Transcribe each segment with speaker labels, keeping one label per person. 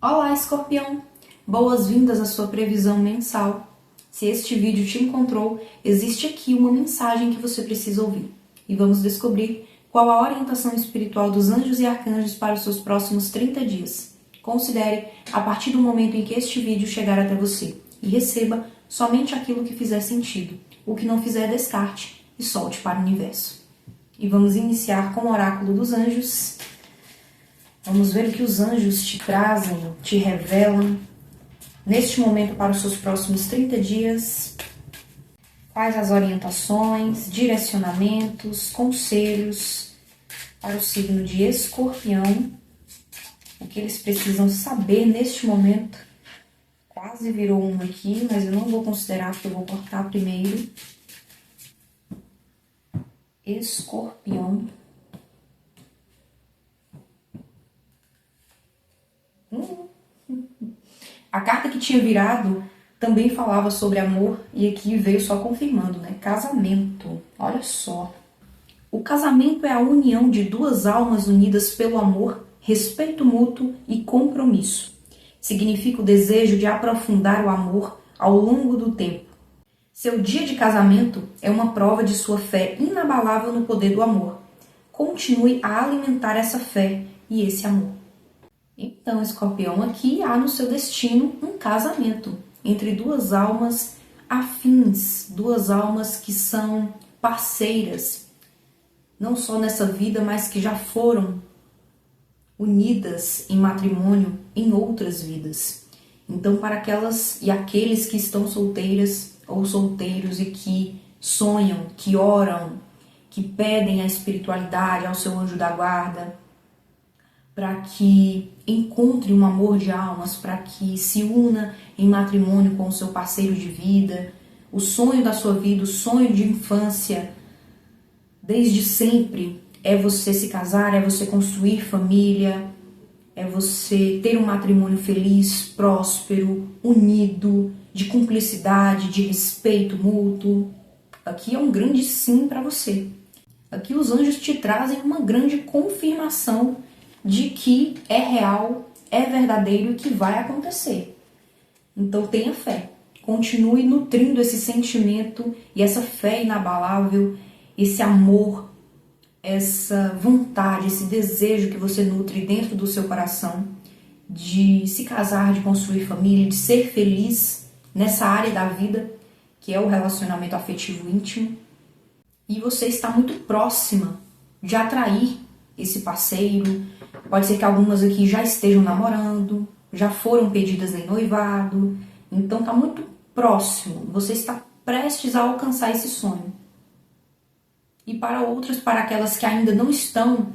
Speaker 1: Olá, Escorpião! Boas-vindas à sua previsão mensal. Se este vídeo te encontrou, existe aqui uma mensagem que você precisa ouvir. E vamos descobrir qual a orientação espiritual dos anjos e arcanjos para os seus próximos 30 dias. Considere a partir do momento em que este vídeo chegar até você e receba somente aquilo que fizer sentido. O que não fizer, descarte e solte para o universo. E vamos iniciar com o oráculo dos anjos. Vamos ver o que os anjos te trazem, te revelam neste momento para os seus próximos 30 dias. Quais as orientações, direcionamentos, conselhos para o signo de Escorpião. O que eles precisam saber neste momento. Quase virou um aqui, mas eu não vou considerar porque eu vou cortar primeiro. Escorpião. A carta que tinha virado também falava sobre amor e aqui veio só confirmando, né? Casamento. Olha só. O casamento é a união de duas almas unidas pelo amor, respeito mútuo e compromisso. Significa o desejo de aprofundar o amor ao longo do tempo. Seu dia de casamento é uma prova de sua fé inabalável no poder do amor. Continue a alimentar essa fé e esse amor. Então, Escorpião, aqui há no seu destino um casamento entre duas almas afins, duas almas que são parceiras, não só nessa vida, mas que já foram unidas em matrimônio em outras vidas. Então, para aquelas e aqueles que estão solteiras ou solteiros e que sonham, que oram, que pedem a espiritualidade ao seu anjo da guarda, para que encontre um amor de almas, para que se una em matrimônio com o seu parceiro de vida, o sonho da sua vida, o sonho de infância, desde sempre, é você se casar, é você construir família, é você ter um matrimônio feliz, próspero, unido, de cumplicidade, de respeito mútuo. Aqui é um grande sim para você. Aqui os anjos te trazem uma grande confirmação de que é real, é verdadeiro e que vai acontecer. Então tenha fé. Continue nutrindo esse sentimento e essa fé inabalável, esse amor, essa vontade, esse desejo que você nutre dentro do seu coração de se casar, de construir família, de ser feliz nessa área da vida que é o relacionamento afetivo íntimo. E você está muito próxima de atrair esse parceiro. Pode ser que algumas aqui já estejam namorando, já foram pedidas em noivado, então está muito próximo, você está prestes a alcançar esse sonho. E para outras, para aquelas que ainda não estão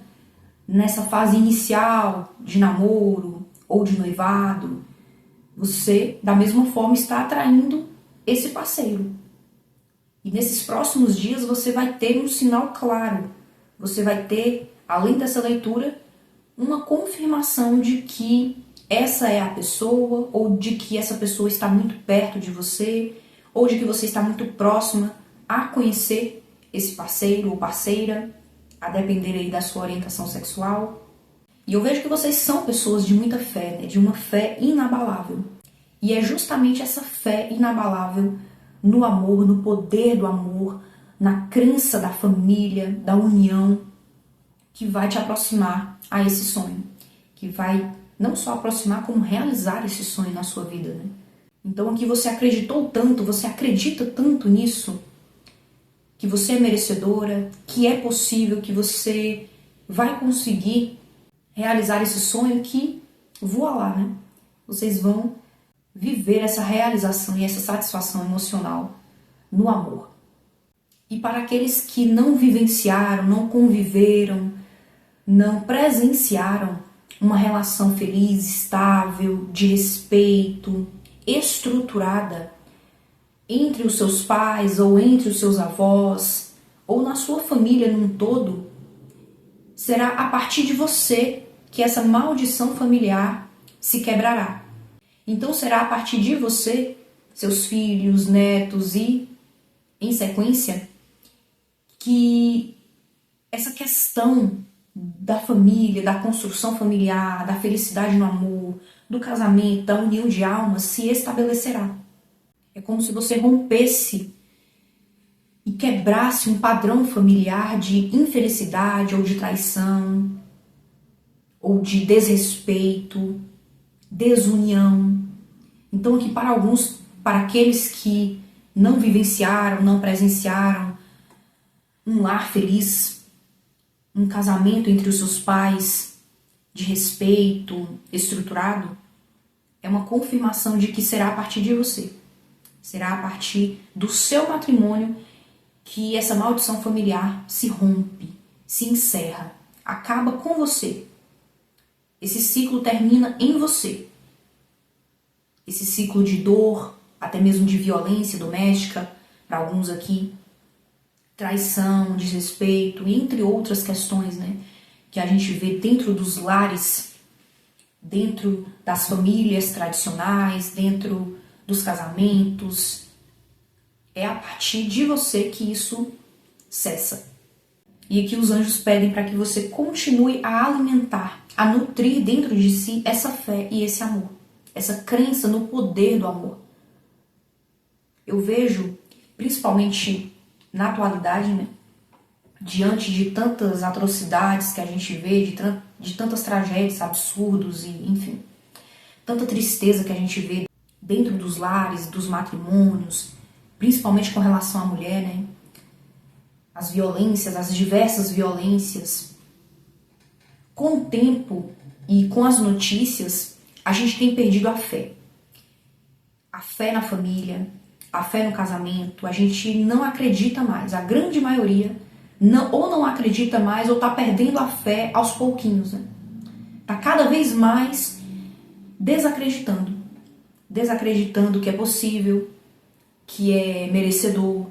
Speaker 1: nessa fase inicial de namoro ou de noivado, você da mesma forma está atraindo esse parceiro. E nesses próximos dias você vai ter um sinal claro, você vai ter, além dessa leitura, uma confirmação de que essa é a pessoa, ou de que essa pessoa está muito perto de você, ou de que você está muito próxima a conhecer esse parceiro ou parceira, a depender aí da sua orientação sexual. E eu vejo que vocês são pessoas de muita fé, né? De uma fé inabalável. E é justamente essa fé inabalável no amor, no poder do amor, na crença da família, da união, que vai te aproximar a esse sonho, que vai não só aproximar, como realizar esse sonho na sua vida, né? Então aqui você acreditou tanto, você acredita tanto nisso, que você é merecedora, que é possível, que você vai conseguir realizar esse sonho, que voa lá, né? Vocês vão viver essa realização e essa satisfação emocional no amor. E para aqueles que não vivenciaram, não conviveram, não presenciaram uma relação feliz, estável, de respeito, estruturada entre os seus pais ou entre os seus avós ou na sua família num todo, será a partir de você que essa maldição familiar se quebrará. Então será a partir de você, seus filhos, netos e, em sequência, que essa questão da família, da construção familiar, da felicidade no amor, do casamento, da união de almas, se estabelecerá. É como se você rompesse e quebrasse um padrão familiar de infelicidade ou de traição, ou de desrespeito, desunião. Então aqui para alguns, para aqueles que não vivenciaram, não presenciaram um lar feliz, um casamento entre os seus pais de respeito, estruturado, é uma confirmação de que será a partir de você. Será a partir do seu matrimônio que essa maldição familiar se rompe, se encerra, acaba com você. Esse ciclo termina em você. Esse ciclo de dor, até mesmo de violência doméstica, para alguns aqui, traição, desrespeito, entre outras questões, né, que a gente vê dentro dos lares, dentro das famílias tradicionais, dentro dos casamentos. É a partir de você que isso cessa. E aqui os anjos pedem para que você continue a alimentar, a nutrir dentro de si essa fé e esse amor, essa crença no poder do amor. Eu vejo, principalmente na atualidade, né, diante de tantas atrocidades que a gente vê, de tantas tragédias, absurdos e, enfim, tanta tristeza que a gente vê dentro dos lares, dos matrimônios, principalmente com relação à mulher, né? As violências, as diversas violências. Com o tempo e com as notícias, a gente tem perdido a fé. A fé na família, a fé no casamento. A gente não acredita mais. A grande maioria não acredita mais ou está perdendo a fé aos pouquinhos, né? Está cada vez mais desacreditando. Desacreditando que é possível, que é merecedor,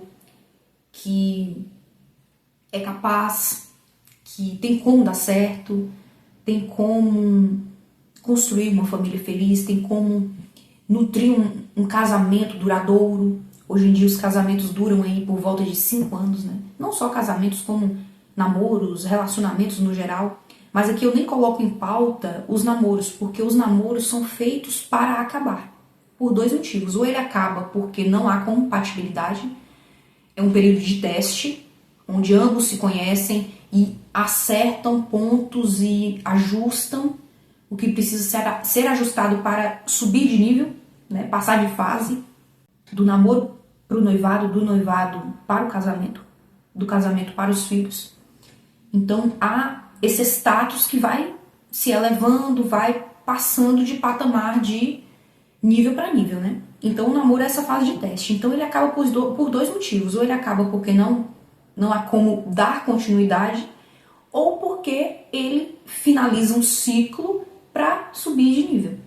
Speaker 1: que é capaz, que tem como dar certo, tem como construir uma família feliz, tem como nutrir um casamento duradouro. Hoje em dia os casamentos duram aí por volta de 5 anos, né? Não só casamentos, como namoros, relacionamentos no geral. Mas aqui eu nem coloco em pauta os namoros, porque os namoros são feitos para acabar. Por 2 motivos. Ou ele acaba porque não há compatibilidade, é um período de teste, onde ambos se conhecem e acertam pontos e ajustam o que precisa ser ajustado para subir de nível, né, passar de fase, do namoro para o noivado, do noivado para o casamento, do casamento para os filhos. Então há esse status que vai se elevando, vai passando de patamar de nível para nível, né? Então o namoro é essa fase de teste. Então ele acaba por 2 motivos. Ou ele acaba porque não há como dar continuidade, ou porque ele finaliza um ciclo para subir de nível.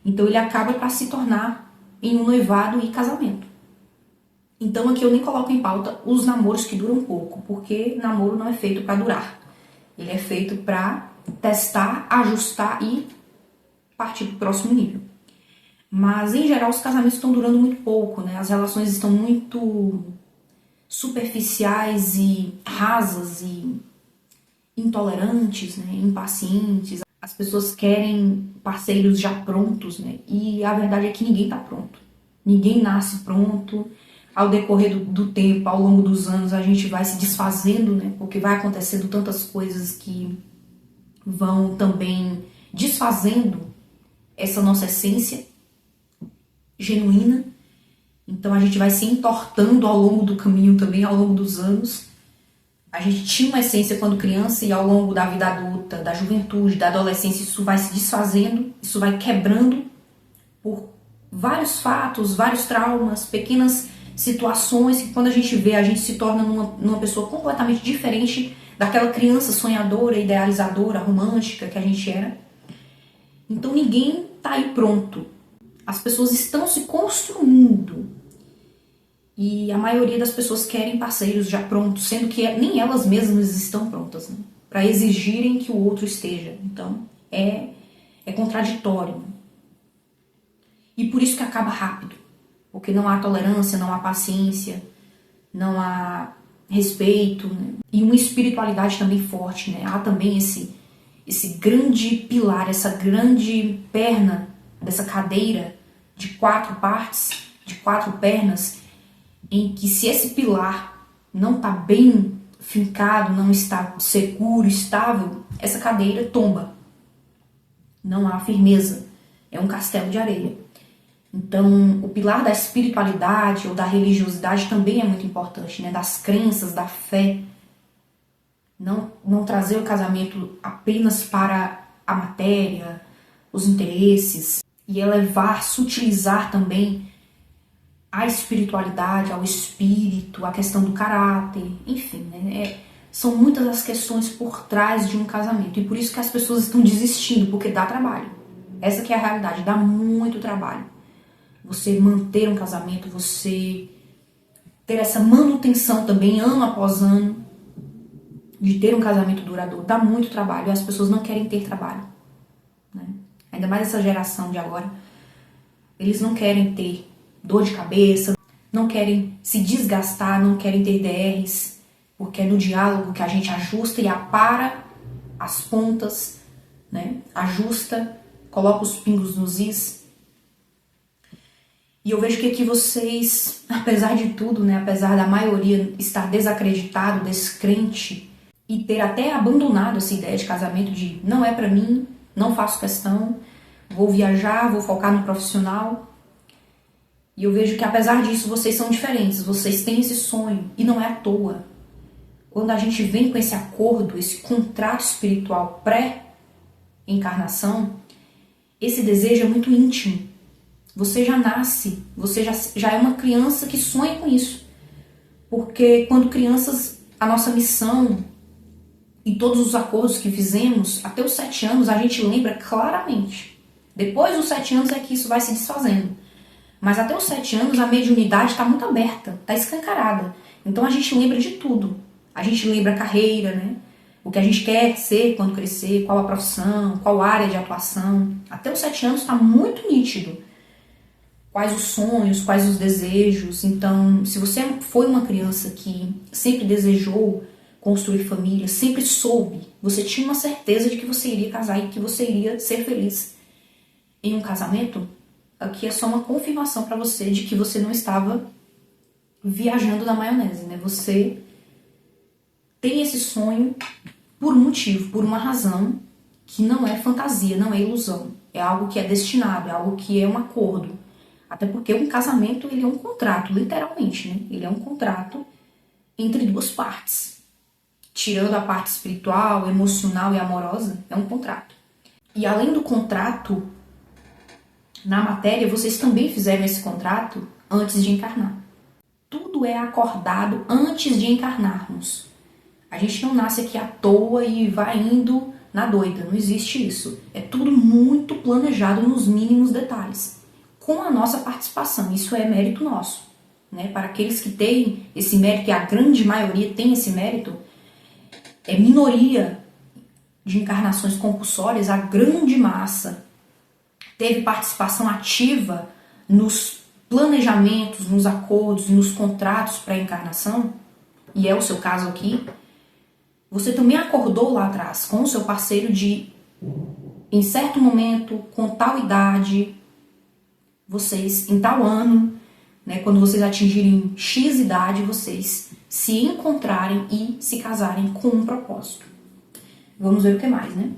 Speaker 1: Então ele acaba para se tornar em um noivado e casamento. Então aqui eu nem coloco em pauta os namoros que duram pouco, porque namoro não é feito para durar. Ele é feito para testar, ajustar e partir para o próximo nível. Mas, em geral, os casamentos estão durando muito pouco, né? As relações estão muito superficiais e rasas e intolerantes, né? Impacientes. As pessoas querem parceiros já prontos, né? E a verdade é que ninguém está pronto. Ninguém nasce pronto. Ao decorrer do tempo, ao longo dos anos, a gente vai se desfazendo, né? Porque vai acontecendo tantas coisas que vão também desfazendo essa nossa essência genuína. Então a gente vai se entortando ao longo do caminho também, ao longo dos anos. A gente tinha uma essência quando criança e ao longo da vida adulta, da juventude, da adolescência, isso vai se desfazendo, isso vai quebrando por vários fatos, vários traumas, pequenas situações que quando a gente vê, a gente se torna numa pessoa completamente diferente daquela criança sonhadora, idealizadora, romântica que a gente era. Então ninguém tá aí pronto. As pessoas estão se construindo. E a maioria das pessoas querem parceiros já prontos, sendo que nem elas mesmas estão prontas, né? Para exigirem que o outro esteja. Então é contraditório. Né? E por isso que acaba rápido. Porque não há tolerância, não há paciência, não há respeito, né? E uma espiritualidade também forte, né? Há também esse grande pilar, essa grande perna dessa cadeira de 4 partes, de 4 pernas, em que se esse pilar não está bem fincado, não está seguro, estável, essa cadeira tomba. Não há firmeza. É um castelo de areia. Então, o pilar da espiritualidade ou da religiosidade também é muito importante, né? Das crenças, da fé. Não trazer o casamento apenas para a matéria, os interesses, e elevar, sutilizar também a espiritualidade, ao espírito, a questão do caráter, enfim, né? São muitas as questões por trás de um casamento, e por isso que as pessoas estão desistindo, porque dá trabalho. Essa que é a realidade, dá muito trabalho. Você manter um casamento, você ter essa manutenção também, ano após ano, de ter um casamento duradouro, dá muito trabalho, e as pessoas não querem ter trabalho, né? Ainda mais essa geração de agora, eles não querem ter dor de cabeça, não querem se desgastar, não querem ter DRs, porque é no diálogo que a gente ajusta e apara as pontas, né? Ajusta, coloca os pingos nos is. E eu vejo que aqui vocês, apesar de tudo, né? Apesar da maioria estar desacreditado, descrente, e ter até abandonado essa ideia de casamento, de não é pra mim, não faço questão, vou viajar, vou focar no profissional. E eu vejo que apesar disso vocês são diferentes, vocês têm esse sonho, e não é à toa. Quando a gente vem com esse acordo, esse contrato espiritual pré-encarnação, esse desejo é muito íntimo. Você já nasce, você já é uma criança que sonha com isso. Porque quando crianças, a nossa missão e todos os acordos que fizemos, até os 7 anos, a gente lembra claramente. Depois dos 7 anos é que isso vai se desfazendo. Mas até os 7 anos a mediunidade está muito aberta, está escancarada. Então a gente lembra de tudo. A gente lembra a carreira, né? O que a gente quer ser quando crescer, qual a profissão, qual área de atuação. Até os 7 anos está muito nítido. Quais os sonhos, quais os desejos. Então, se você foi uma criança que sempre desejou construir família, sempre soube, você tinha uma certeza de que você iria casar e que você iria ser feliz em um casamento, aqui é só uma confirmação para você de que você não estava viajando na maionese, né? Você tem esse sonho por um motivo, por uma razão que não é fantasia, não é ilusão. É algo que é destinado, é algo que é um acordo. Até porque um casamento, ele é um contrato, literalmente, né? Ele é um contrato entre duas partes. Tirando a parte espiritual, emocional e amorosa, é um contrato. E além do contrato, na matéria, vocês também fizeram esse contrato antes de encarnar. Tudo é acordado antes de encarnarmos. A gente não nasce aqui à toa e vai indo na doida, não existe isso. É tudo muito planejado nos mínimos detalhes, com a nossa participação. Isso é mérito nosso, né? Para aqueles que têm esse mérito, e a grande maioria tem esse mérito, é minoria de encarnações compulsórias, a grande massa teve participação ativa nos planejamentos, nos acordos, nos contratos pré-encarnação, e é o seu caso aqui. Você também acordou lá atrás com o seu parceiro de, em certo momento, com tal idade, vocês, em tal ano, né, quando vocês atingirem X idade, vocês se encontrarem e se casarem com um propósito. Vamos ver o que mais, né?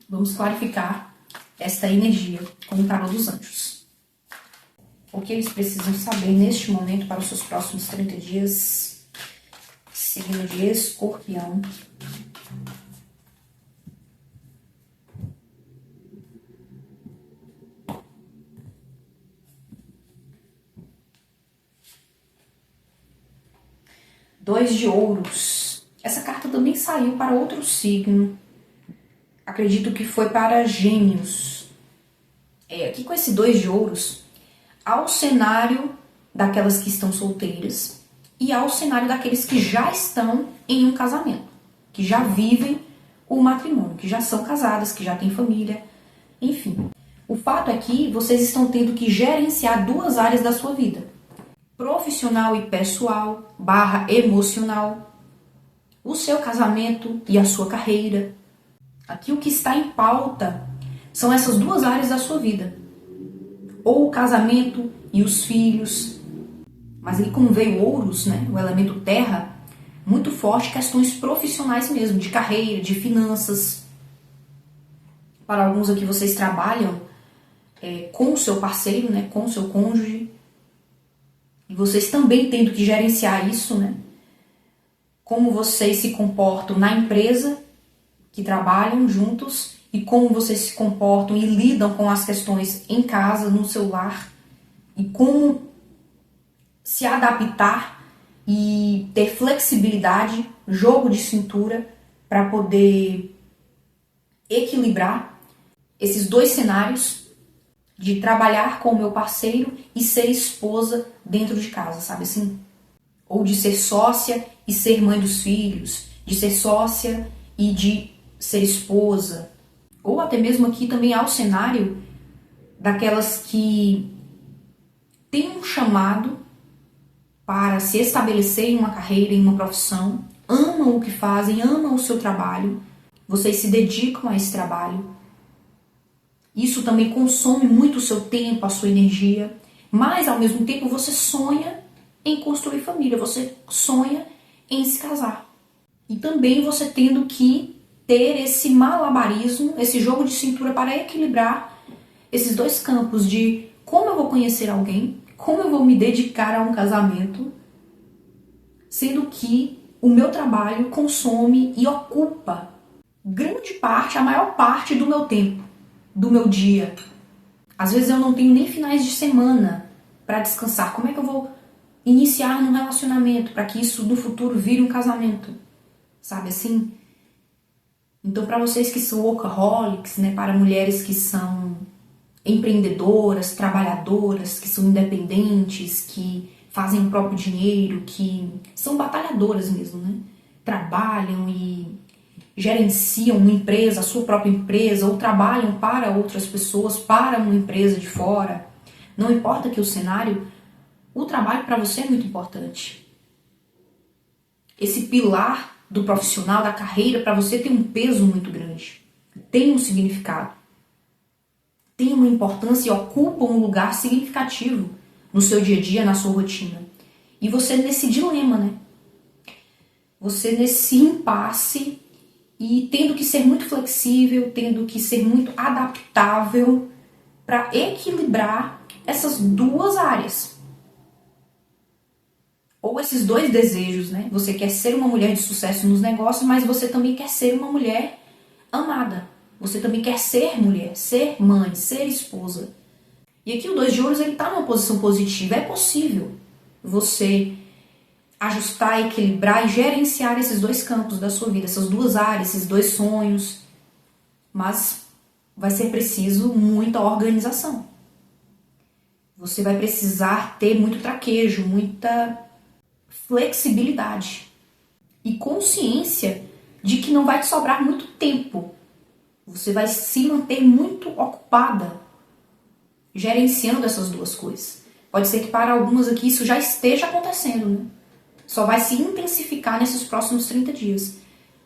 Speaker 1: Vamos clarificar esta energia com o tarô dos anjos. O que eles precisam saber neste momento para os seus próximos 30 dias? Signo de Escorpião. Dois de ouros. Essa carta também saiu para outro signo. Acredito que foi para Gêmeos. Aqui com esse 2 de ouros, há o cenário daquelas que estão solteiras e há o cenário daqueles que já estão em um casamento, que já vivem o matrimônio, que já são casadas, que já têm família, enfim. O fato é que vocês estão tendo que gerenciar 2 áreas da sua vida: profissional e pessoal, / emocional, o seu casamento e a sua carreira. Aqui o que está em pauta são essas duas áreas da sua vida. Ou o casamento e os filhos. Mas aí como veio ouros, né, o elemento terra, muito forte, questões profissionais mesmo, de carreira, de finanças. Para alguns aqui vocês trabalham com o seu parceiro, né, com o seu cônjuge. E vocês também tendo que gerenciar isso, né? Como vocês se comportam na empresa que trabalham juntos e como vocês se comportam e lidam com as questões em casa, no seu lar, e como se adaptar e ter flexibilidade, jogo de cintura para poder equilibrar esses dois cenários de trabalhar com o meu parceiro e ser esposa dentro de casa, sabe assim? Ou de ser sócia e ser mãe dos filhos, de ser sócia e de ser esposa. Ou até mesmo aqui também há o cenário daquelas que têm um chamado para se estabelecer em uma carreira, em uma profissão, amam o que fazem, amam o seu trabalho, vocês se dedicam a esse trabalho. Isso também consome muito o seu tempo, a sua energia, mas ao mesmo tempo você sonha em construir família, você sonha em se casar. E também você tendo que ter esse malabarismo, esse jogo de cintura para equilibrar esses dois campos de como eu vou conhecer alguém, como eu vou me dedicar a um casamento, sendo que o meu trabalho consome e ocupa grande parte, a maior parte do meu tempo, do meu dia. Às vezes eu não tenho nem finais de semana para descansar. Como é que eu vou iniciar num relacionamento para que isso no futuro vire um casamento? Sabe assim? Então, para vocês que são workaholics, né, para mulheres que são empreendedoras, trabalhadoras, que são independentes, que fazem o próprio dinheiro, que são batalhadoras mesmo, né? Trabalham e gerenciam uma empresa, a sua própria empresa, ou trabalham para outras pessoas, para uma empresa de fora. Não importa que o cenário, o trabalho para você é muito importante. Esse pilar do profissional, da carreira, para você tem um peso muito grande. Tem um significado. Tem uma importância e ocupa um lugar significativo no seu dia a dia, na sua rotina. E você nesse dilema, né? Você nesse impasse e tendo que ser muito flexível, tendo que ser muito adaptável para equilibrar essas duas áreas. Ou esses dois desejos, né? Você quer ser uma mulher de sucesso nos negócios, mas você também quer ser uma mulher amada. Você também quer ser mulher, ser mãe, ser esposa. E aqui o 2 de ouros ele está numa posição positiva. É possível você ajustar, equilibrar e gerenciar esses dois campos da sua vida, essas duas áreas, esses dois sonhos. Mas vai ser preciso muita organização. Você vai precisar ter muito traquejo, muita flexibilidade e consciência de que não vai te sobrar muito tempo. Você vai se manter muito ocupada gerenciando essas duas coisas. Pode ser que para algumas aqui isso já esteja acontecendo, né? Só vai se intensificar nesses próximos 30 dias.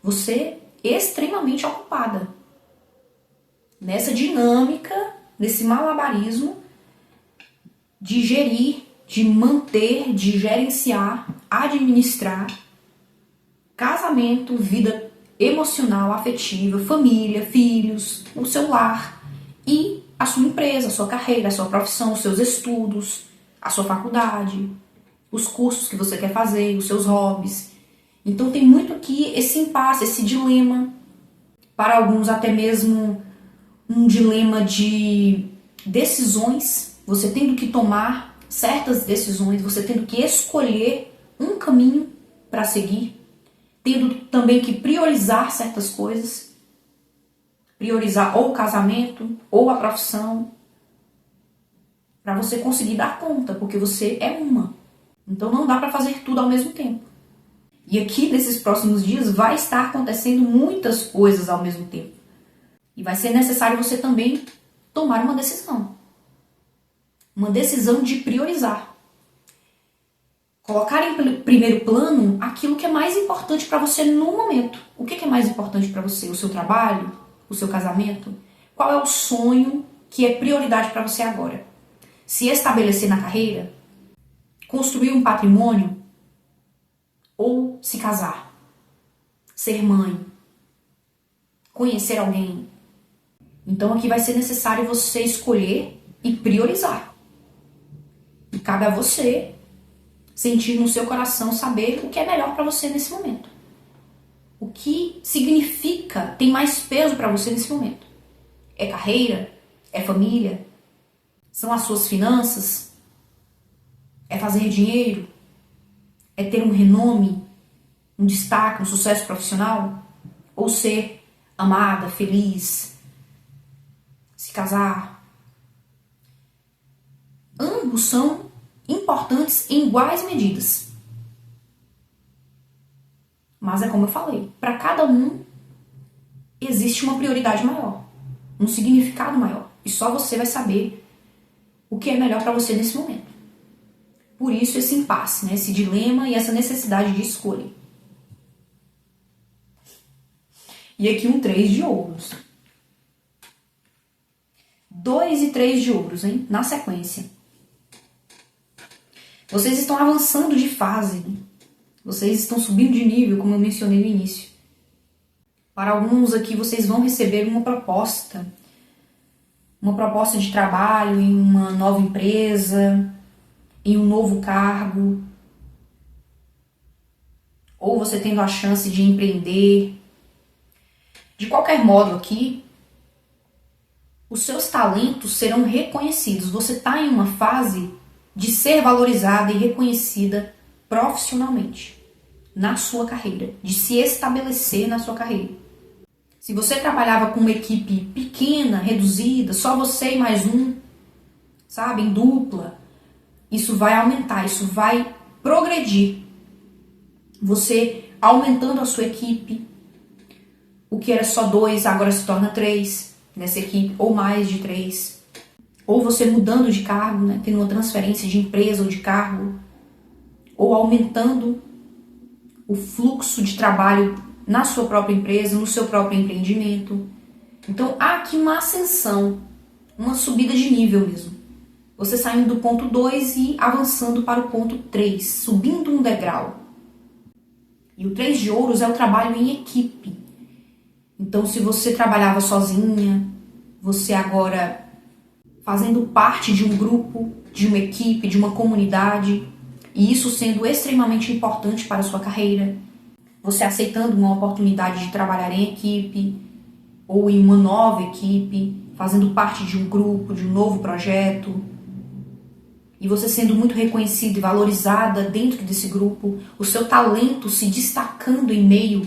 Speaker 1: Você extremamente ocupada nessa dinâmica, nesse malabarismo de gerir, de manter, de gerenciar, administrar casamento, vida emocional, afetiva, família, filhos, o seu lar e a sua empresa, a sua carreira, a sua profissão, os seus estudos, a sua faculdade, os cursos que você quer fazer, os seus hobbies. Então tem muito aqui esse impasse, esse dilema, para alguns até mesmo um dilema de decisões, você tendo que tomar certas decisões, você tendo que escolher um caminho para seguir, tendo também que priorizar certas coisas, priorizar ou o casamento ou a profissão, para você conseguir dar conta, porque você é uma. Então não dá para fazer tudo ao mesmo tempo. E aqui nesses próximos dias vai estar acontecendo muitas coisas ao mesmo tempo. E vai ser necessário você também tomar uma decisão. Uma decisão de priorizar. Colocar em primeiro plano aquilo que é mais importante para você no momento. O que é mais importante para você? O seu trabalho? O seu casamento? qual é o sonho que é prioridade para você agora. Se estabelecer na carreira, construir um patrimônio ou se casar, ser mãe, conhecer alguém. Então aqui vai ser necessário você escolher e priorizar. E cabe a você sentir no seu coração, saber o que é melhor para você nesse momento. O que significa, tem mais peso para você nesse momento. É carreira? É família? São as suas finanças? É fazer dinheiro? É ter um renome, um destaque, um sucesso profissional? Ou ser amada, feliz, se casar? Ambos são importantes em iguais medidas. Mas é como eu falei, para cada um existe uma prioridade maior, um significado maior. E só você vai saber o que é melhor para você nesse momento. Por isso esse impasse, né? Esse dilema e essa necessidade de escolha. E aqui um 3 de ouros. 2 e 3 de ouros, hein? Na sequência. Vocês estão avançando de fase. Vocês estão subindo de nível, como eu mencionei no início. Para alguns aqui, vocês vão receber uma proposta de trabalho em uma nova empresa, em um novo cargo, ou você tendo a chance de empreender. De qualquer modo aqui, os seus talentos serão reconhecidos. Você está em uma fase de ser valorizada e reconhecida profissionalmente na sua carreira, de se estabelecer na sua carreira. Se você trabalhava com uma equipe pequena, reduzida, só você e mais um, sabe, em dupla, isso vai aumentar, isso vai progredir. Você aumentando a sua equipe, o que era só 2 agora se torna 3 nessa equipe, ou mais de 3. Ou você mudando de cargo, né, tendo uma transferência de empresa ou de cargo, ou aumentando o fluxo de trabalho na sua própria empresa, no seu próprio empreendimento. Então há aqui uma ascensão, uma subida de nível mesmo. Você saindo do ponto 2 e avançando para o ponto 3, subindo um degrau. E o 3 de ouros é o trabalho em equipe. Então se você trabalhava sozinha, você agora fazendo parte de um grupo, de uma equipe, de uma comunidade, e isso sendo extremamente importante para a sua carreira, você aceitando uma oportunidade de trabalhar em equipe, ou em uma nova equipe, fazendo parte de um grupo, de um novo projeto, e você sendo muito reconhecida e valorizada dentro desse grupo, o seu talento se destacando em meio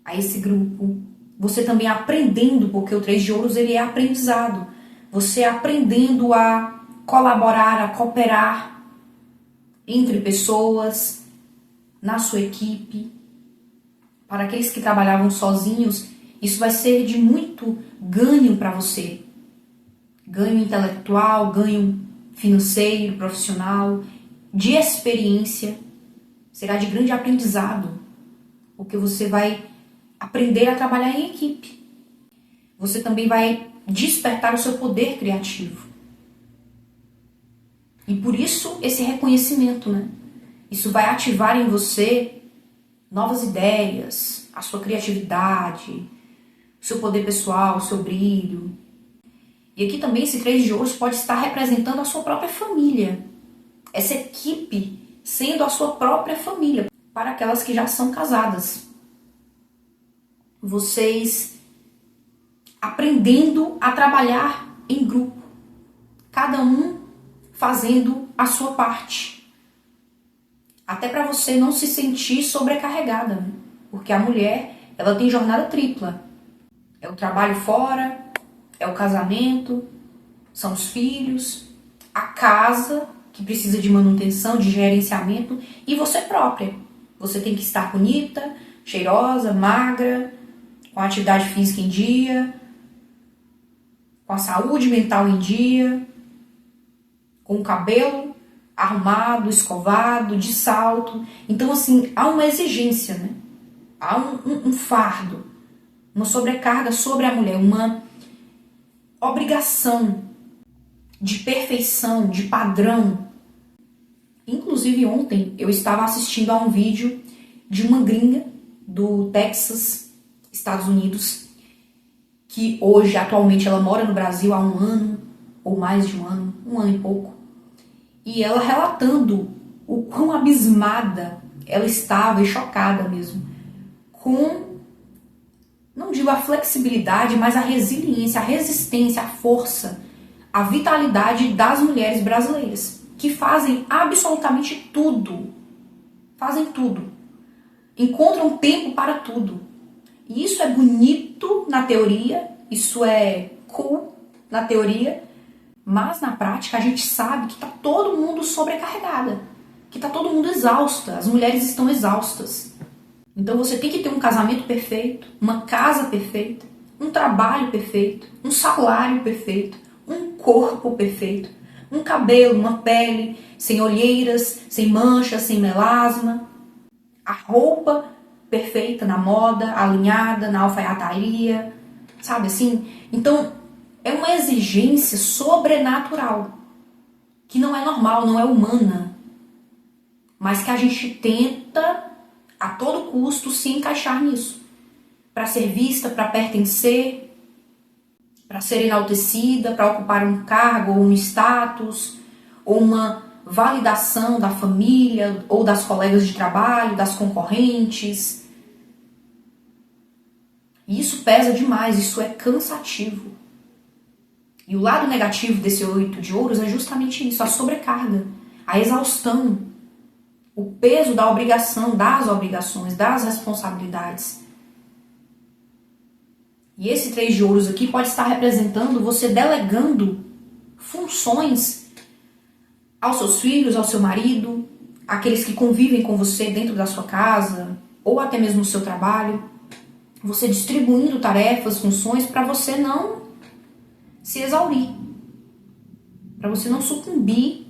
Speaker 1: a esse grupo, você também aprendendo, porque o 3 de ouros ele é aprendizado, você aprendendo a colaborar, a cooperar entre pessoas, na sua equipe. Para aqueles que trabalhavam sozinhos, isso vai ser de muito ganho para você. Ganho intelectual, ganho financeiro, profissional, de experiência. Será de grande aprendizado, porque você vai aprender a trabalhar em equipe. Você também vai despertar o seu poder criativo. E por isso esse reconhecimento, né? Isso vai ativar em você novas ideias, a sua criatividade, o seu poder pessoal, o seu brilho. E aqui também esse 3 de ouros pode estar representando a sua própria família. Essa equipe sendo a sua própria família, para aquelas que já são casadas. Vocês aprendendo a trabalhar em grupo, cada um fazendo a sua parte. Até para você não se sentir sobrecarregada, né? Porque a mulher, ela tem jornada tripla. É o trabalho fora, é o casamento, são os filhos, a casa, que precisa de manutenção, de gerenciamento, e você própria. Você tem que estar bonita, cheirosa, magra, com a atividade física em dia, com a saúde mental em dia, com o cabelo arrumado, escovado, de salto. Então, assim, há uma exigência, né? Há um fardo, uma sobrecarga sobre a mulher, obrigação de perfeição, de padrão. Inclusive ontem eu estava assistindo a um vídeo de uma gringa do Texas, Estados Unidos, que hoje, atualmente, ela mora no Brasil há 1 ano, ou mais de 1 ano, 1 ano e pouco, e ela relatando o quão abismada ela estava e chocada mesmo, com, não digo a flexibilidade, mas a resiliência, a resistência, a força, a vitalidade das mulheres brasileiras, que fazem absolutamente tudo. Fazem tudo. Encontram tempo para tudo. E isso é bonito na teoria, isso é cool na teoria, mas na prática a gente sabe que está todo mundo sobrecarregada, que está todo mundo exausta, as mulheres estão exaustas. Então você tem que ter um casamento perfeito, uma casa perfeita, um trabalho perfeito, um salário perfeito, um corpo perfeito, um cabelo, uma pele sem olheiras, sem manchas, sem melasma, a roupa perfeita na moda, alinhada na alfaiataria, sabe assim? Então é uma exigência sobrenatural, que não é normal, não é humana, mas que a gente tenta a todo custo se encaixar nisso, para ser vista, para pertencer, para ser enaltecida, para ocupar um cargo ou um status, ou uma validação da família, ou das colegas de trabalho, das concorrentes. E isso pesa demais, isso é cansativo. E o lado negativo desse 8 de ouros é justamente isso, a sobrecarga, a exaustão, o peso da obrigação, das obrigações, das responsabilidades. E esse 3 de ouros aqui pode estar representando você delegando funções aos seus filhos, ao seu marido, aqueles que convivem com você dentro da sua casa, ou até mesmo no seu trabalho. Você distribuindo tarefas, funções, para você não se exaurir, para você não sucumbir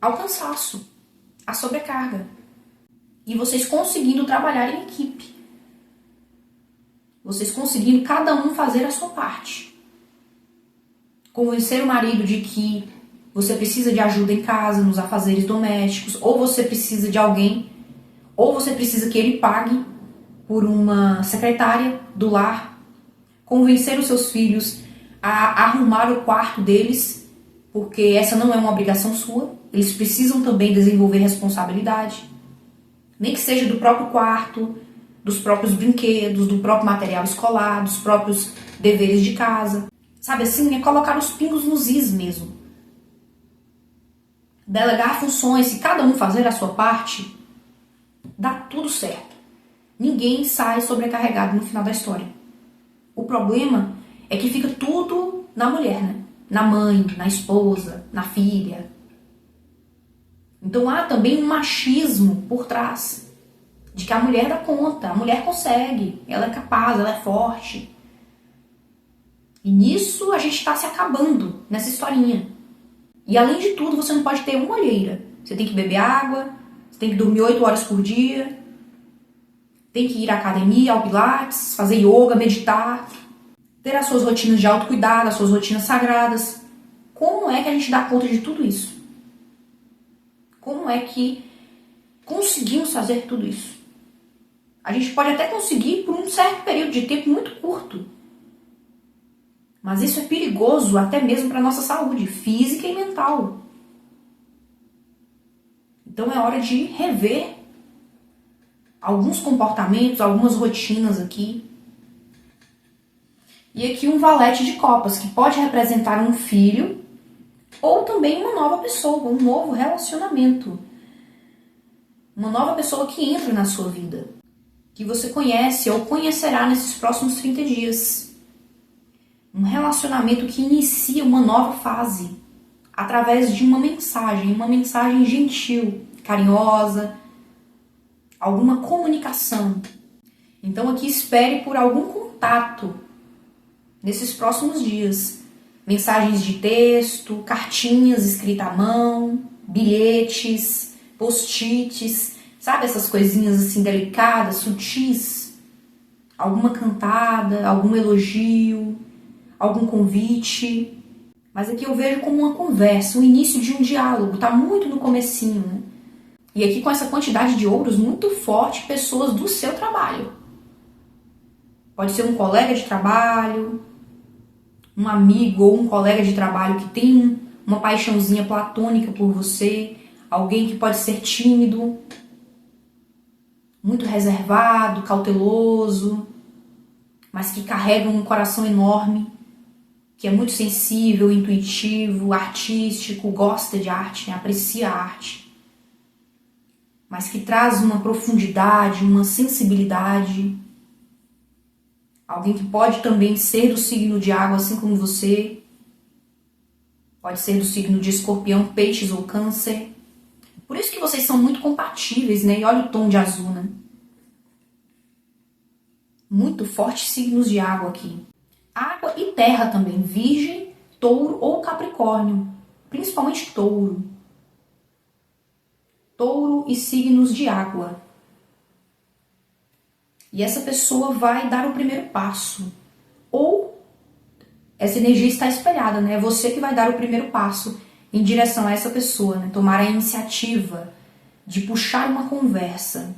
Speaker 1: ao cansaço, à sobrecarga. E vocês conseguindo trabalhar em equipe. Vocês conseguindo cada um fazer a sua parte. Convencer o marido de que você precisa de ajuda em casa, nos afazeres domésticos, ou você precisa de alguém, ou você precisa que ele pague por uma secretária do lar. Convencer os seus filhos a arrumar o quarto deles, porque essa não é uma obrigação sua. Eles precisam também desenvolver responsabilidade. Nem que seja do próprio quarto, dos próprios brinquedos, do próprio material escolar, dos próprios deveres de casa. Sabe assim, é colocar os pingos nos is mesmo. Delegar funções, se cada um fazer a sua parte, dá tudo certo. Ninguém sai sobrecarregado no final da história. O problema é que fica tudo na mulher, né? Na mãe, na esposa, na filha. Então há também um machismo por trás, de que a mulher dá conta, a mulher consegue, ela é capaz, ela é forte. E nisso a gente está se acabando, nessa historinha. E além de tudo, você não pode ter uma olheira. Você tem que beber água, você tem que dormir 8 horas por dia, tem que ir à academia, ao pilates, fazer yoga, meditar, ter as suas rotinas de autocuidado, as suas rotinas sagradas. Como é que a gente dá conta de tudo isso? Como é que conseguimos fazer tudo isso? A gente pode até conseguir por um certo período de tempo muito curto. Mas isso é perigoso até mesmo para a nossa saúde física e mental. Então é hora de rever alguns comportamentos, algumas rotinas aqui. E aqui um valete de copas, que pode representar um filho ou também uma nova pessoa, um novo relacionamento. Uma nova pessoa que entra na sua vida, que você conhece ou conhecerá nesses próximos 30 dias. Um relacionamento que inicia uma nova fase através de uma mensagem gentil, carinhosa, alguma comunicação. Então aqui espere por algum contato nesses próximos dias. Mensagens de texto, cartinhas escritas à mão, bilhetes, post-its, sabe essas coisinhas assim delicadas, sutis? Alguma cantada, algum elogio, algum convite. Mas aqui eu vejo como uma conversa, o início de um diálogo, tá muito no comecinho, né? E aqui com essa quantidade de ouros muito forte, pessoas do seu trabalho. Pode ser um colega de trabalho, um amigo ou um colega de trabalho que tem uma paixãozinha platônica por você, alguém que pode ser tímido, muito reservado, cauteloso, mas que carrega um coração enorme, que é muito sensível, intuitivo, artístico, gosta de arte, né? Aprecia a arte, mas que traz uma profundidade, uma sensibilidade. Alguém que pode também ser do signo de água, assim como você. Pode ser do signo de Escorpião, Peixes ou Câncer. Por isso que vocês são muito compatíveis, né? E olha o tom de azul, né? Muito fortes signos de água aqui. Água e terra também, Virgem, Touro ou Capricórnio, principalmente Touro. Touro e signos de água. E essa pessoa vai dar o primeiro passo. Ou essa energia está espelhada, né? É você que vai dar o primeiro passo em direção a essa pessoa, né? Tomar a iniciativa de puxar uma conversa.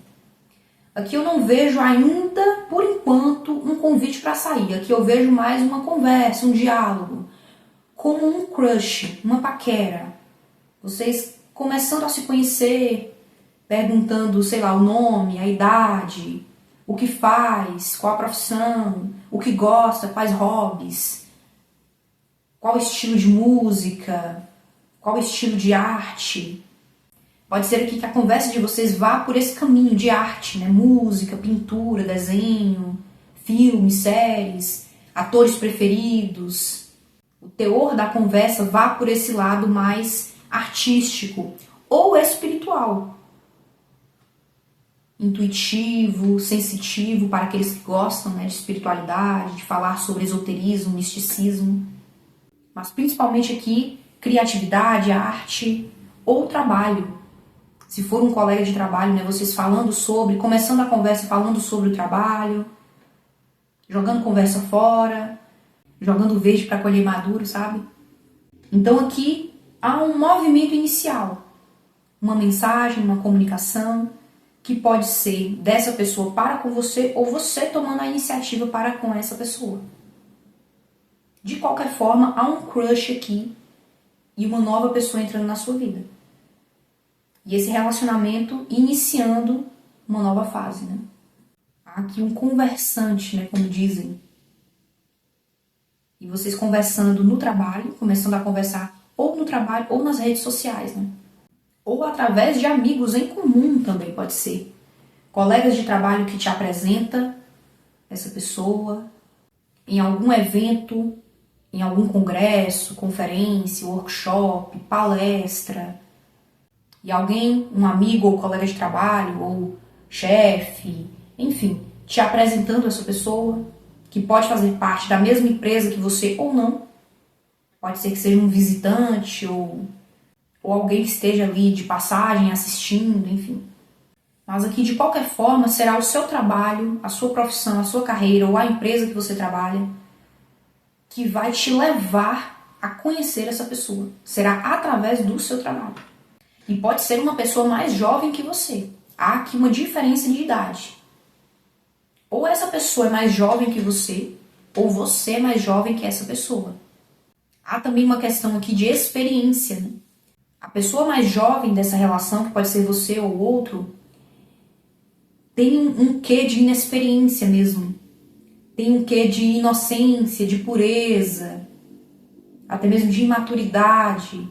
Speaker 1: Aqui eu não vejo ainda, por enquanto, um convite para sair. Aqui eu vejo mais uma conversa, um diálogo. Como um crush, uma paquera. Vocês começando a se conhecer, perguntando, sei lá, o nome, a idade, o que faz, qual a profissão, o que gosta, quais hobbies, qual estilo de música, qual estilo de arte. Pode ser aqui que a conversa de vocês vá por esse caminho de arte, né? Música, pintura, desenho, filmes, séries, atores preferidos. O teor da conversa vá por esse lado mais artístico ou espiritual. Intuitivo, sensitivo para aqueles que gostam, né, de espiritualidade, de falar sobre esoterismo, misticismo. Mas principalmente aqui, criatividade, arte ou trabalho. Se for um colega de trabalho, né, vocês falando sobre, começando a conversa falando sobre o trabalho, jogando conversa fora, jogando verde para colher maduro, sabe? Então aqui há um movimento inicial, uma mensagem, uma comunicação, que pode ser dessa pessoa para com você ou você tomando a iniciativa para com essa pessoa. De qualquer forma, há um crush aqui e uma nova pessoa entrando na sua vida. E esse relacionamento iniciando uma nova fase, né? Há aqui um conversante, né, como dizem. E vocês conversando no trabalho, começando a conversar ou no trabalho ou nas redes sociais, né? Ou através de amigos em comum também pode ser. Colegas de trabalho que te apresenta essa pessoa em algum evento, em algum congresso, conferência, workshop, palestra. E alguém, um amigo ou colega de trabalho, ou chefe, enfim, te apresentando essa pessoa, que pode fazer parte da mesma empresa que você ou não. Pode ser que seja um visitante ou alguém que esteja ali de passagem, assistindo, enfim. Mas aqui, de qualquer forma, será o seu trabalho, a sua profissão, a sua carreira ou a empresa que você trabalha que vai te levar a conhecer essa pessoa. Será através do seu trabalho. E pode ser uma pessoa mais jovem que você. Há aqui uma diferença de idade. Ou essa pessoa é mais jovem que você, ou você é mais jovem que essa pessoa. Há também uma questão aqui de experiência, né? A pessoa mais jovem dessa relação, que pode ser você ou outro, tem um quê de inexperiência mesmo. Tem um quê de inocência, de pureza, até mesmo de imaturidade,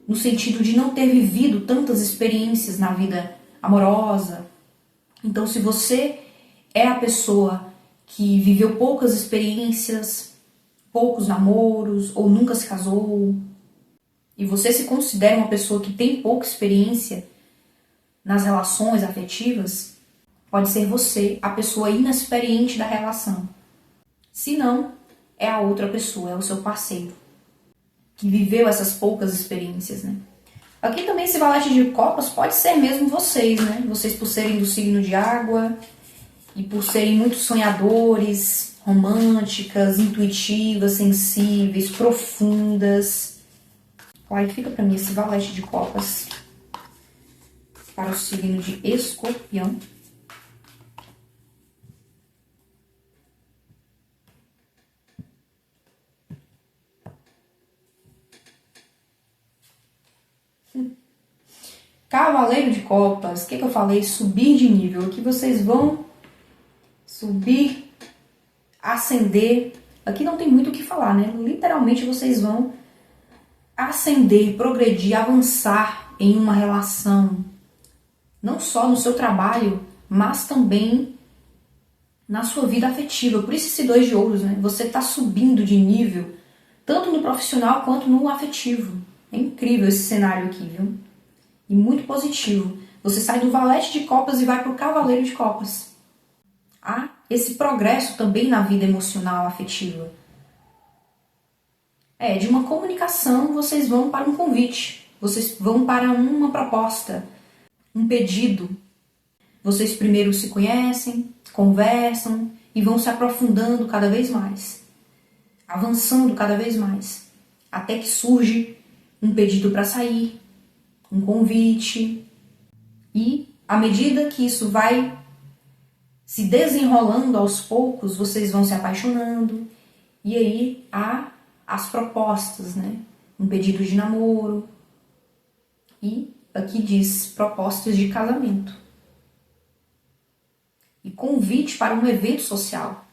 Speaker 1: no sentido de não ter vivido tantas experiências na vida amorosa. Então, se você é a pessoa que viveu poucas experiências, poucos namoros, ou nunca se casou, e você se considera uma pessoa que tem pouca experiência nas relações afetivas, pode ser você a pessoa inexperiente da relação. Se não, é a outra pessoa, é o seu parceiro, que viveu essas poucas experiências, né? Aqui também esse valete de copas pode ser mesmo vocês, né? Vocês por serem do signo de água e por serem muito sonhadores, românticas, intuitivas, sensíveis, profundas. Aí fica para mim esse valete de copas para o signo de Escorpião. Cavaleiro de Copas, o que eu falei? Subir de nível. Aqui vocês vão subir, ascender. Aqui não tem muito o que falar, né? Literalmente vocês vão ascender, progredir, avançar em uma relação. Não só no seu trabalho, mas também na sua vida afetiva. Por isso esse 2 de ouros, né? Você está subindo de nível, tanto no profissional quanto no afetivo. É incrível esse cenário aqui, viu? E muito positivo. Você sai do valete de copas e vai para o cavaleiro de copas. Há esse progresso também na vida emocional, afetiva. De uma comunicação, vocês vão para um convite. Vocês vão para uma proposta, um pedido. Vocês primeiro se conhecem, conversam e vão se aprofundando cada vez mais. Avançando cada vez mais. Até que surge um pedido para sair, um convite. E à medida que isso vai se desenrolando aos poucos, vocês vão se apaixonando. E aí há as propostas, né? Um pedido de namoro. E aqui diz propostas de casamento. E convite para um evento social.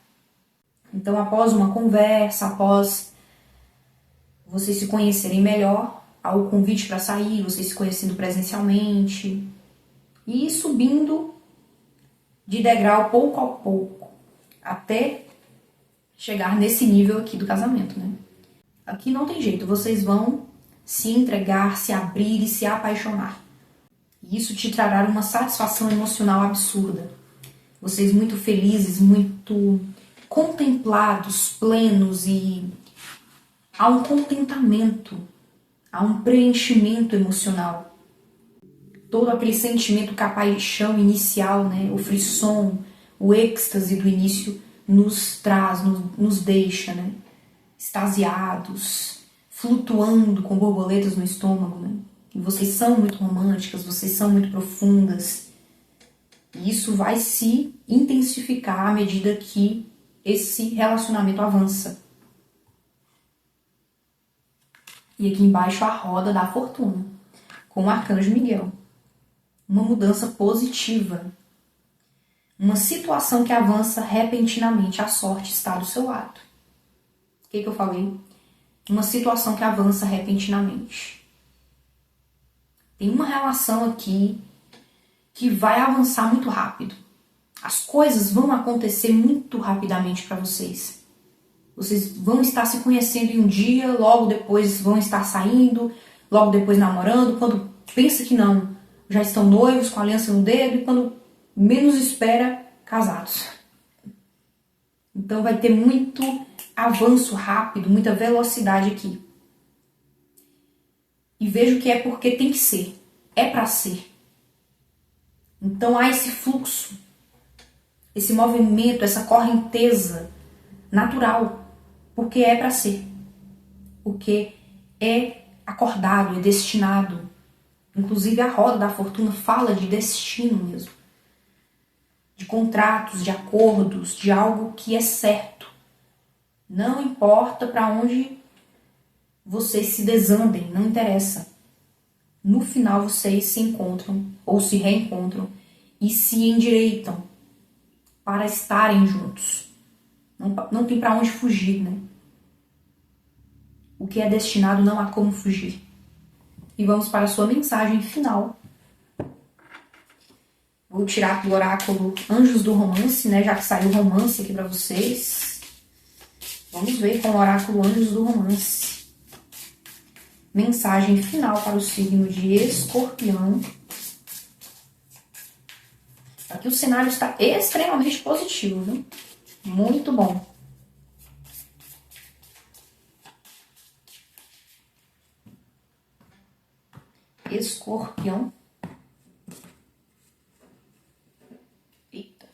Speaker 1: Então, após uma conversa, após vocês se conhecerem melhor, há o convite para sair, vocês se conhecendo presencialmente. E subindo de degrau pouco a pouco, até chegar nesse nível aqui do casamento, né? Aqui não tem jeito, vocês vão se entregar, se abrir e se apaixonar. E isso te trará uma satisfação emocional absurda. Vocês muito felizes, muito contemplados, plenos, e há um contentamento, há um preenchimento emocional. Todo aquele sentimento que a paixão inicial, né, o frisson, o êxtase do início nos traz, nos deixa, né, extasiados, flutuando com borboletas no estômago, né? E vocês são muito românticas, vocês são muito profundas. E isso vai se intensificar à medida que esse relacionamento avança. E aqui embaixo a roda da fortuna, com o arcanjo Miguel. Uma mudança positiva. Uma situação que avança repentinamente. A sorte está do seu lado. O que eu falei? Uma situação que avança repentinamente. Tem uma relação aqui que vai avançar muito rápido. As coisas vão acontecer muito rapidamente para vocês. Vocês vão estar se conhecendo em um dia, logo depois vão estar saindo, logo depois namorando. Quando pensa que não, já estão noivos com a aliança no dedo, e quando menos espera, casados. Então vai ter muito avanço rápido, muita velocidade aqui. E vejo que é porque tem que ser. É para ser. Então há esse fluxo, esse movimento, essa correnteza natural. Porque é para ser. Porque é acordado, é destinado. Inclusive a roda da fortuna fala de destino mesmo. De contratos, de acordos, de algo que é certo. Não importa para onde vocês se desandem, não interessa. No final vocês se encontram ou se reencontram e se endireitam para estarem juntos. Não tem para onde fugir, né? O que é destinado não há como fugir. E vamos para a sua mensagem final. Vou tirar do oráculo Anjos do Romance, né? Já que saiu o romance aqui para vocês. Vamos ver com o oráculo Anjos do Romance. Mensagem final para o signo de Escorpião. Aqui o cenário está extremamente positivo, viu? Muito bom. Escorpião. Eita.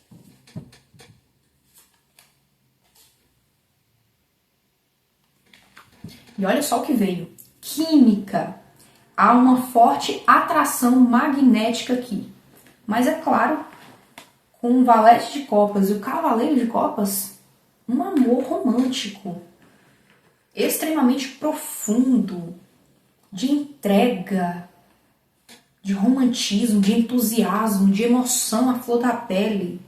Speaker 1: E olha só o que veio. Química. Há uma forte atração magnética aqui. Mas é claro, com o valete de copas e o cavaleiro de copas, um amor romântico, extremamente profundo, de entrega, de romantismo, de entusiasmo, de emoção à flor da pele,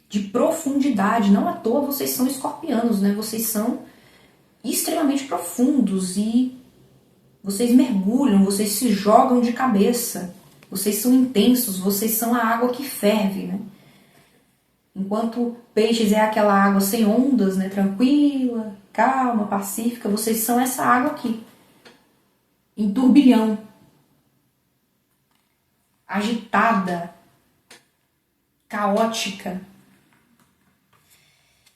Speaker 1: de profundidade. Não à toa vocês são escorpianos, né? Vocês são extremamente profundos e vocês mergulham, vocês se jogam de cabeça, vocês são intensos, vocês são a água que ferve, né? Enquanto peixes é aquela água sem ondas, né? Tranquila, calma, pacífica, vocês são essa água aqui, em turbilhão, agitada, caótica.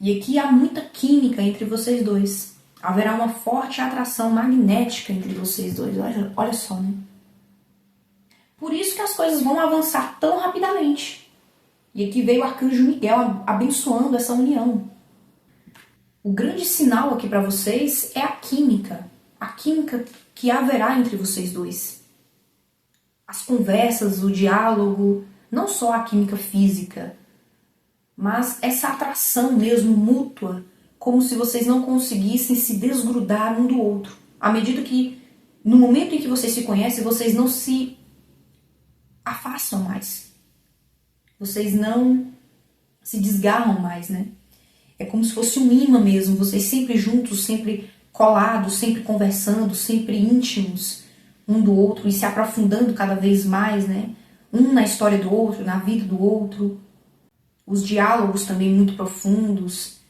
Speaker 1: E aqui há muita química entre vocês dois. Haverá uma forte atração magnética entre vocês dois. Olha só, né? Por isso que as coisas vão avançar tão rapidamente. E aqui veio o arcanjo Miguel abençoando essa união. O grande sinal aqui para vocês é a química que haverá entre vocês dois. As conversas, o diálogo, não só a química física, mas essa atração mesmo mútua, como se vocês não conseguissem se desgrudar um do outro. À medida que, no momento em que vocês se conhecem, vocês não se afastam mais. Vocês não se desgarram mais, né? É como se fosse um imã mesmo, vocês sempre juntos, sempre colados, sempre conversando, sempre íntimos um do outro e se aprofundando cada vez mais, né? Um na história do outro, na vida do outro. Os diálogos também muito profundos.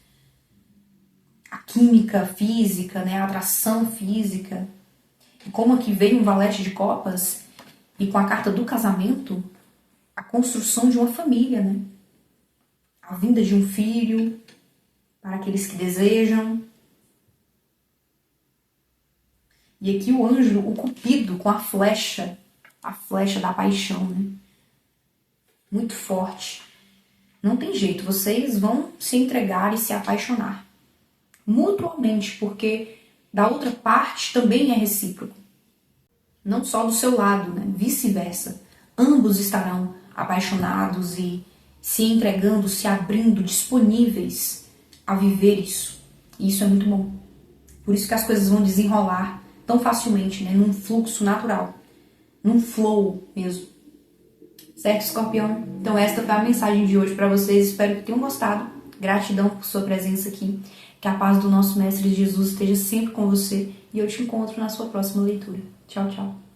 Speaker 1: A química física, né? A atração física. E como aqui veio um valete de copas e com a carta do casamento, a construção de uma família, né? A vinda de um filho para aqueles que desejam. E aqui o anjo, o Cupido, com a flecha da paixão, né? Muito forte. Não tem jeito, vocês vão se entregar e se apaixonar. Mutuamente, porque da outra parte também é recíproco. Não só do seu lado, né? Vice-versa. Ambos estarão apaixonados e se entregando, se abrindo, disponíveis a viver isso. E isso é muito bom. Por isso que as coisas vão desenrolar tão facilmente, né? Num fluxo natural. Num flow mesmo. Certo, Escorpião? Então esta foi a mensagem de hoje para vocês. Espero que tenham gostado. Gratidão por sua presença aqui. Que a paz do nosso Mestre Jesus esteja sempre com você. E eu te encontro na sua próxima leitura. Tchau, tchau.